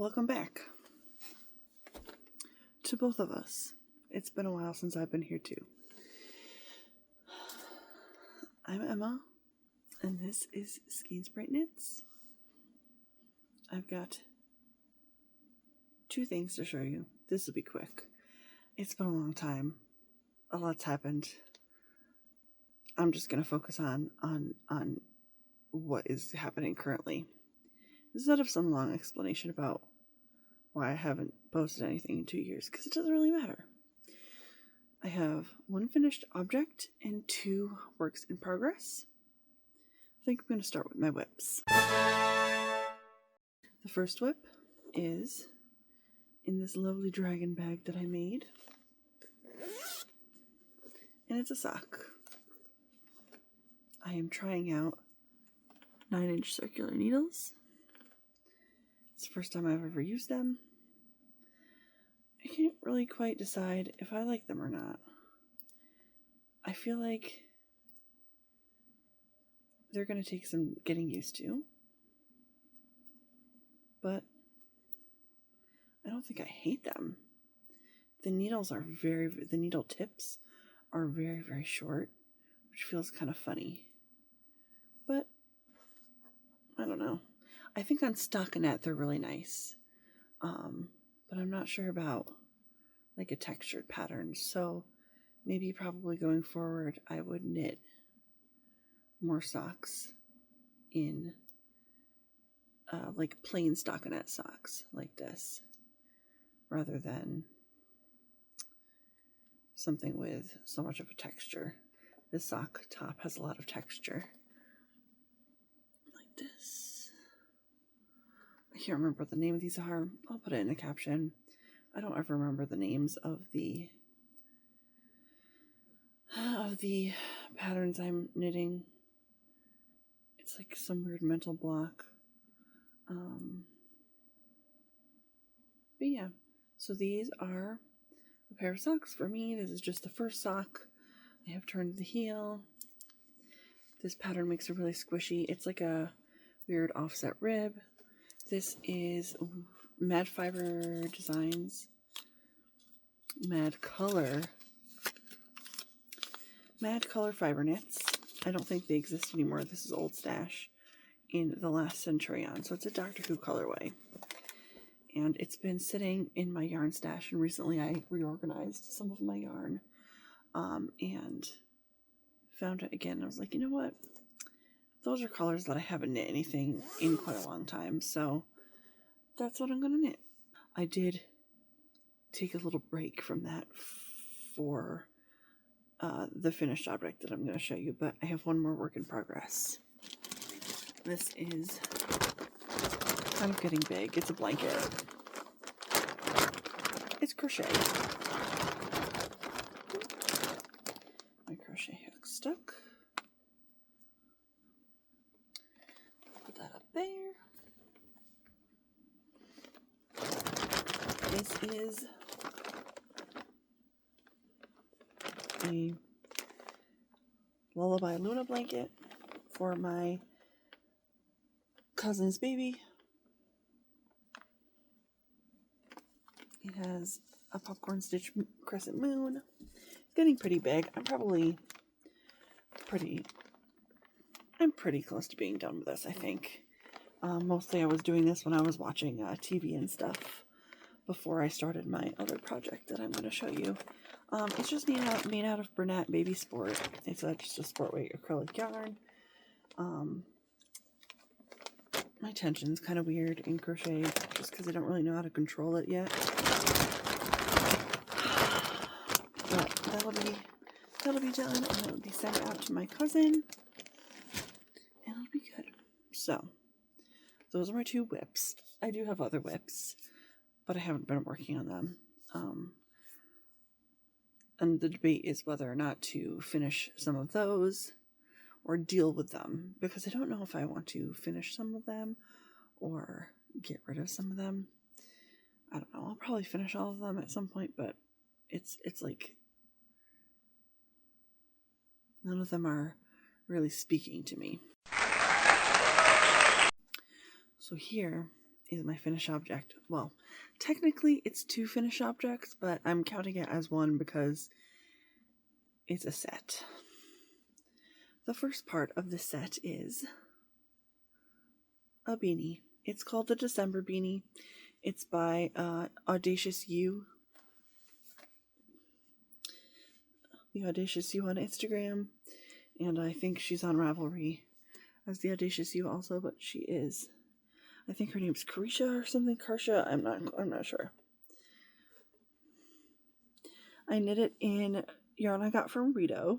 Welcome back to both of us. It's been a while since I've been here too. I'm Emma, and this is Skeinsprite Knits. I've got two things to show you. This will be quick. It's been a long time. A lot's happened. I'm just going to focus on what is happening currently, instead of some long explanation about why I haven't posted anything in 2 years, because it doesn't really matter. I have one finished object and two works in progress. I think I'm going to start with my whips. The first whip is in this lovely dragon bag that I made, and it's a sock. I am trying out 9-inch circular needles. It's the first time I've ever used them. I can't really quite decide if I like them or not. I feel like they're going to take some getting used to, but I don't think I hate them. The needles are the needle tips are very, very short, which feels kind of funny. But I don't know. I think on stockinette they're really nice, but I'm not sure about like a textured pattern. So maybe probably going forward I would knit more socks in like plain stockinette socks like this, rather than something with so much of a texture. This sock top has a lot of texture. Like this. I can't remember what the name of these are. I'll put it in a caption. I don't ever remember the names of the patterns I'm knitting. It's like some weird mental block. But yeah, so these are a pair of socks for me. This is just the first sock. I have turned the heel. This pattern makes it really squishy. It's like a weird offset rib. This is Mad Fiber Designs Mad Color Fiber Knits. I don't think they exist anymore. This is old stash in the last century on. So it's a Doctor Who colorway. And it's been sitting in my yarn stash, and recently I reorganized some of my yarn and found it again. I was like, you know what? Those are colors that I haven't knit anything in quite a long time, so that's what I'm going to knit. I did take a little break from that for the finished object that I'm going to show you, but I have one more work in progress. This is kind of getting big. It's a blanket. It's crochet. My crochet hook stuck. Put that up there. This is a Lullaby Luna blanket for my cousin's baby. It has a popcorn stitch crescent moon. It's getting pretty big. I'm pretty close to being done with this, I think. Mostly I was doing this when I was watching TV and stuff before I started my other project that I'm going to show you. It's just made out of Bernat Baby Sport. It's just a sport weight acrylic yarn. My tension's kind of weird in crochet just because I don't really know how to control it yet. But that'll be done, and it'll be sent out to my cousin, and it'll be good. So those are my two whips. I do have other whips, but I haven't been working on them. And the debate is whether or not to finish some of those or deal with them, because I don't know if I want to finish some of them or get rid of some of them. I don't know. I'll probably finish all of them at some point, but it's like none of them are really speaking to me. So here is my finished object. Well, technically it's 2 finished objects, but I'm counting it as one because it's a set. The first part of the set is a beanie. It's called the December beanie. It's by Audacious You. The Audacious You on Instagram. And I think she's on Ravelry as the Audacious You also, but she is. I think her name's Carisha or something. Karsha. I'm not sure. I knit it in yarn I got from Rito.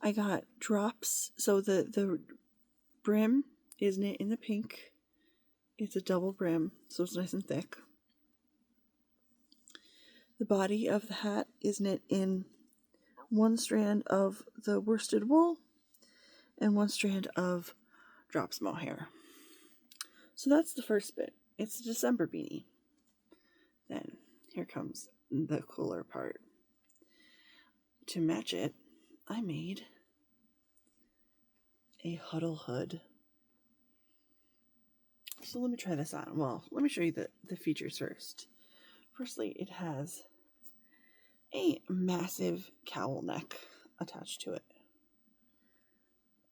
I got drops. So the brim is knit in the pink. It's a double brim, so it's nice and thick. The body of the hat is knit in 1 strand of the worsted wool and 1 strand of drops mohair. So that's the first bit. It's a December beanie. Then here comes the cooler part. To match it, I made a huddle hood. So let me try this on. Well, let me show you the features first. Firstly, it has a massive cowl neck attached to it.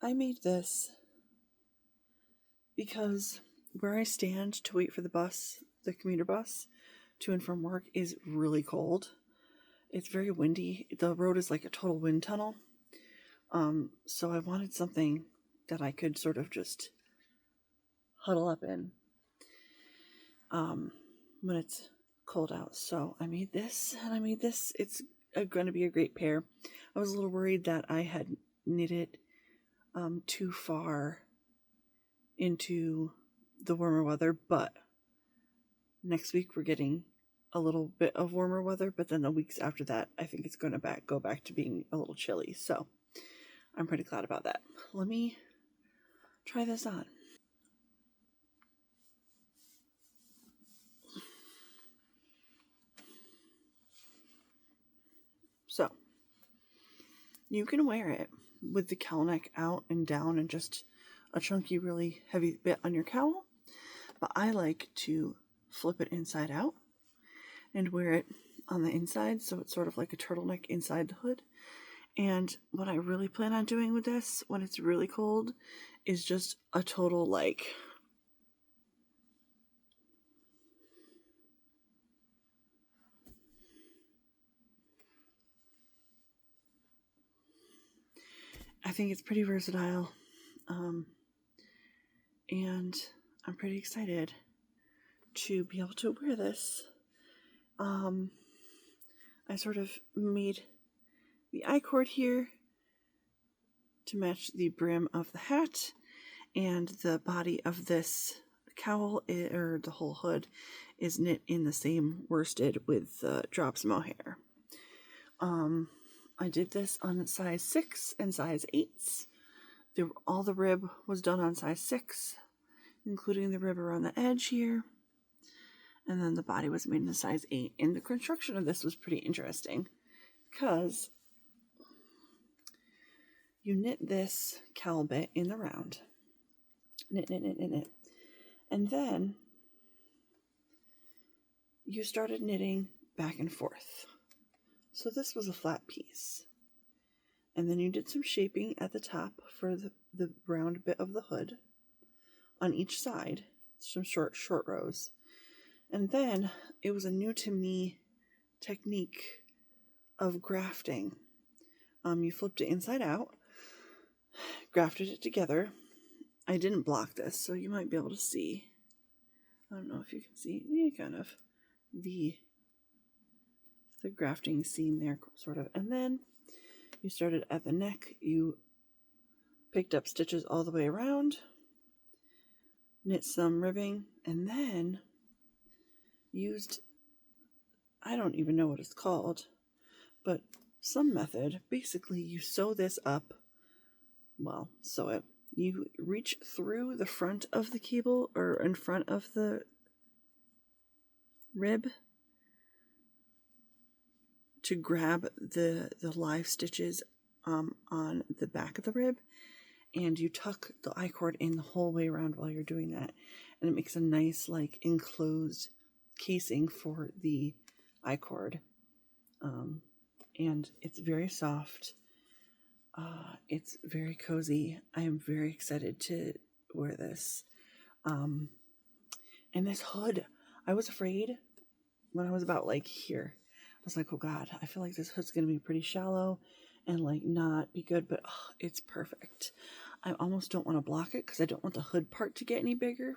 I made this because where I stand to wait for the bus, the commuter bus, to and from work is really cold. It's very windy. The road is like a total wind tunnel. So I wanted something that I could sort of just huddle up in when it's cold out. So I made this, and I made this. It's going to be a great pair. I was a little worried that I had knitted too far into the warmer weather, but next week we're getting a little bit of warmer weather, but then the weeks after that I think it's going to go back to being a little chilly, so I'm pretty glad about that. Let me try this on. So you can wear it with the cowl neck out and down and just a chunky, really heavy bit on your cowl, but I like to flip it inside out and wear it on the inside, so it's sort of like a turtleneck inside the hood. And what I really plan on doing with this when it's really cold is just a total, like, I think it's pretty versatile, and I'm pretty excited to be able to wear this. I sort of made the I-cord here to match the brim of the hat, and the body of this cowl, or the whole hood, is knit in the same worsted with drops mohair. I did this on size 6 and size 8s. All the rib was done on size 6, including the rib around the edge here. And then the body was made in a size 8. And the construction of this was pretty interesting because you knit this cowl bit in the round. Knit. And then you started knitting back and forth. So this was a flat piece. And then you did some shaping at the top for the round bit of the hood on each side. Some short rows. And then it was a new to me technique of grafting. You flipped it inside out, grafted it together. I didn't block this, so you might be able to see. I don't know if you can see, kind of the grafting seam there, sort of. And then you started at the neck. You picked up stitches all the way around, knit some ribbing, and then used, I don't even know what it's called, but some method. Basically, you sew this up. Well, sew it. You reach through the front of the cable, or in front of the rib, to grab the live stitches on the back of the rib, and you tuck the I-cord in the whole way around while you're doing that, and it makes a nice like enclosed casing for the I-cord, and it's very soft. It's very cozy. I am very excited to wear this. And this hood, I was afraid when I was about like here. I was like, oh God, I feel like this hood's going to be pretty shallow and like not be good, but it's perfect. I almost don't want to block it because I don't want the hood part to get any bigger.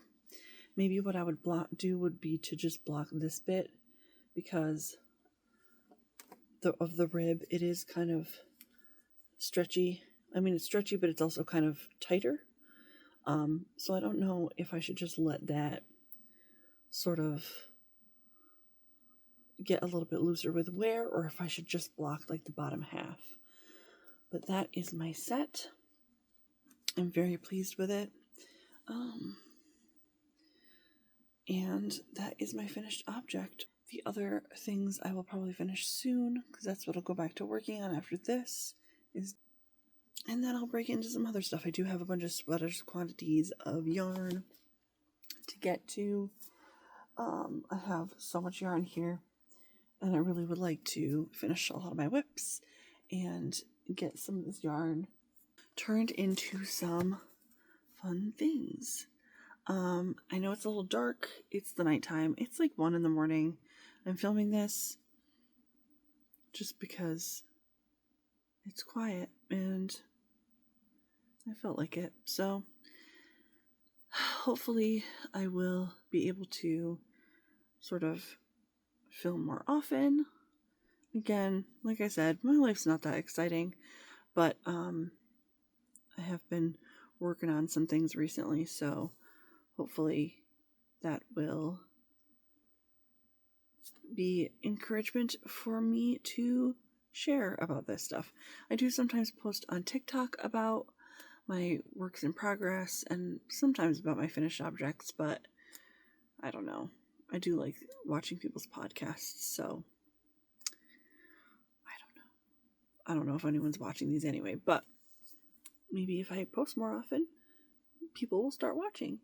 Maybe what I would do would be to just block this bit because of the rib, it is kind of stretchy. I mean, it's stretchy, but it's also kind of tighter. So I don't know if I should just let that sort of get a little bit looser with wear, or if I should just block like the bottom half. But that is my set. I'm very pleased with it. And that is my finished object. The other things I will probably finish soon, because that's what I'll go back to working on after this. And then I'll break into some other stuff. I do have a bunch of sweaters, quantities of yarn to get to. I have so much yarn here, and I really would like to finish a lot of my whips and get some of this yarn turned into some fun things. I know it's a little dark. It's the nighttime. It's like 1 a.m. I'm filming this just because it's quiet and I felt like it. So hopefully I will be able to sort of film more often. Again, like I said, my life's not that exciting, but I have been working on some things recently, so hopefully that will be encouragement for me to share about this stuff. I do sometimes post on TikTok about my works in progress and sometimes about my finished objects, but I don't know. I do like watching people's podcasts, so I don't know if anyone's watching these anyway, but maybe if I post more often, people will start watching.